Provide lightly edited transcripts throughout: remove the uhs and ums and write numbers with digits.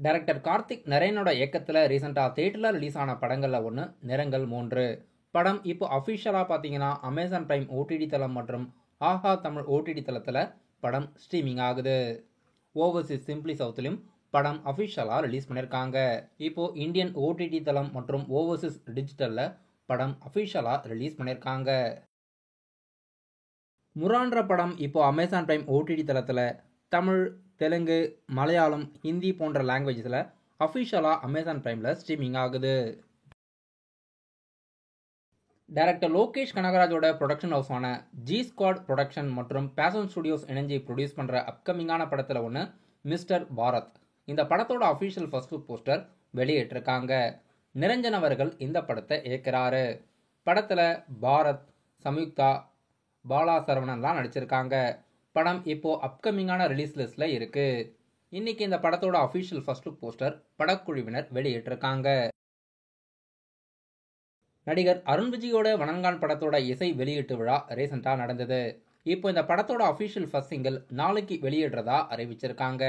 Director Karthik நரேனோட இயக்கத்தில் ரீசெண்டாக தேட்டரில் ரிலீஸ் ஆன படங்களில் ஒன்று நிறங்கள் 3 படம் இப்போ அஃபிஷியலாக பார்த்தீங்கன்னா அமேசான் பிரைம் ஓடிடி தளம் மற்றும் ஆஹா தமிழ் ஓடிடி தளத்தில் படம் ஸ்ட்ரீமிங் ஆகுது. ஓவர்சீஸ் சிம்பிளி சவுத்லையும் படம் அஃபிஷியலாக ரிலீஸ் பண்ணியிருக்காங்க. இப்போ இந்தியன் ஓடிடி தளம் மற்றும் ஓவர்சீஸ் டிஜிட்டலில் படம் அஃபிஷியலாக ரிலீஸ் பண்ணியிருக்காங்க. முரான்ற படம் இப்போ அமேசான் பிரைம் ஓடிடி தளத்தில் தமிழ், தெலுங்கு, மலையாளம், ஹிந்தி போன்ற லாங்குவேஜஸில் அஃபிஷியலாக அமேசான் பிரைமில் ஸ்ட்ரீமிங் ஆகுது. டைரக்டர் லோகேஷ் கனகராஜோட ப்ரொடக்ஷன் ஹவுஸான ஜி ஸ்குவாட் ப்ரொடக்ஷன் மற்றும் பேஷன் ஸ்டுடியோஸ் இணைஞ்சு ப்ரொடியூஸ் பண்ணுற அப்கமிங்கான படத்தில் ஒன்று மிஸ்டர் பாரத். இந்த படத்தோட அஃபிஷியல் ஃபர்ஸ்ட் லுக் போஸ்டர் வெளியிட்டிருக்காங்க. நிரஞ்சன் அவர்கள் இந்த படத்தை இயக்குறாரு. படத்தில் பாரத், சம்யுக்தா, பாலா சரவணன்லாம் நடிச்சிருக்காங்க. படம் இப்போ அப்கமிங்கான ரிலீஸ் லிஸ்ட்டில் இருக்கு. இன்னைக்கு இந்த படத்தோட அஃபிஷியல் ஃபர்ஸ்ட் லுக் போஸ்டர் படக்குழுவினர் வெளியிட்டிருக்காங்க. நடிகர் அருண் விஜயோட வணங்கான் படத்தோட இசை வெளியீட்டு விழா ரீசெண்டாக நடந்தது. இப்போ இந்த படத்தோட அஃபிஷியல் ஃபர்ஸ்ட் சிங்கிள் நாளைக்கு வெளியிடுறதா அறிவிச்சிருக்காங்க.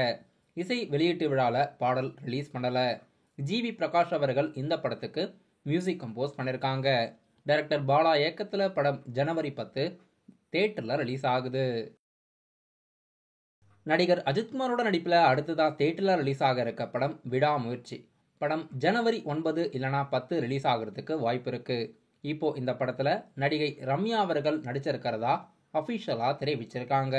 இசை வெளியீட்டு விழாவில் பாடல் ரிலீஸ் பண்ணலை. ஜிவி பிரகாஷ் அவர்கள் இந்த படத்துக்கு மியூசிக் கம்போஸ் பண்ணியிருக்காங்க. டைரக்டர் பாலா இயக்கத்தில் படம் ஜனவரி 10 தேட்டரில் ரிலீஸ் ஆகுது. நடிகர் அஜித்குமாரோட நடிப்பில் அடுத்ததாக தேட்டரில் ரிலீஸ் ஆக இருக்க படம் விடாமுயற்சி. படம் ஜனவரி 9 இல்லைனா 10 ரிலீஸ் ஆகிறதுக்கு வாய்ப்பு இருக்கு. இப்போ இந்த படத்தில் நடிகை ரம்யா அவர்கள் நடிச்சிருக்கிறதா அஃபிஷியலாக தெரிவிச்சிருக்காங்க.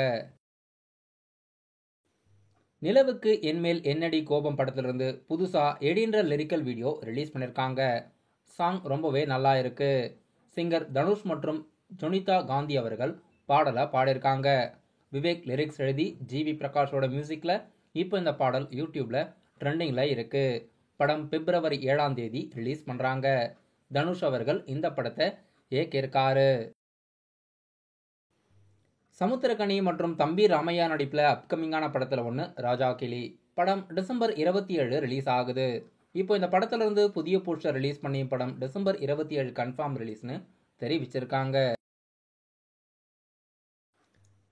நிலவுக்கு என்மேல் என்னடி கோபம் படத்திலிருந்து புதுசாக எடின்ற லிரிக்கல் வீடியோ ரிலீஸ் பண்ணியிருக்காங்க. சாங் ரொம்பவே நல்லா இருக்கு. சிங்கர் தனுஷ் மற்றும் ஜொனிதா காந்தி அவர்கள் பாடலை பாடியிருக்காங்க. விவேக் லிரிக்ஸ் எழுதி ஜிவி பிரகாஷோட மியூசிக்கில் இப்போ இந்த பாடல் யூடியூப்பில் ட்ரெண்டிங்கில் இருக்கு. படம் பிப்ரவரி 7ஆம் தேதி ரிலீஸ் பண்ணுறாங்க. தனுஷ் அவர்கள் இந்த படத்தை இயக்கியிருக்காரு. சமுத்திரக்கனி மற்றும் தம்பி ராமையா நடிப்பில் அப்கமிங்கான படத்தில் ஒன்று ராஜா கிளி. படம் டிசம்பர் 27 ரிலீஸ் ஆகுது. இப்போ இந்த படத்திலிருந்து புதிய போஸ்டர் ரிலீஸ் பண்ணி படம் டிசம்பர் 27 கன்ஃபார்ம் ரிலீஸ்னு தெரிவிச்சிருக்காங்க.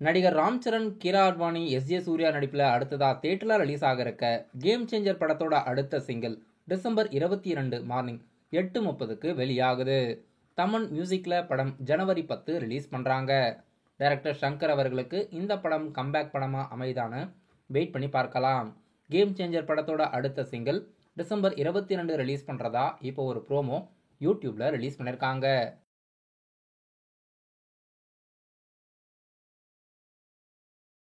நடிகர் ராம் சரண், கீரா அத்வானி, எஸ்.ஜே. சூர்யா நடிப்பில் அடுத்ததாக தேட்டரில் ரிலீஸ் ஆக இருக்க கேம் சேஞ்சர் படத்தோட அடுத்த சிங்கிள் டிசம்பர் 22 மார்னிங் 8:30க்கு வெளியாகுது. தமன் மியூசிக்கில் படம் ஜனவரி 10 ரிலீஸ் பண்ணுறாங்க. டைரக்டர் சங்கர் அவர்களுக்கு இந்த படம் கம்பேக் படமாக அமைதான்னு வெயிட் பண்ணி பார்க்கலாம். கேம் சேஞ்சர் படத்தோட அடுத்த சிங்கிள் டிசம்பர் 22 ரிலீஸ் பண்ணுறதா இப்போ ஒரு ப்ரோமோ யூடியூப்பில் ரிலீஸ் பண்ணியிருக்காங்க.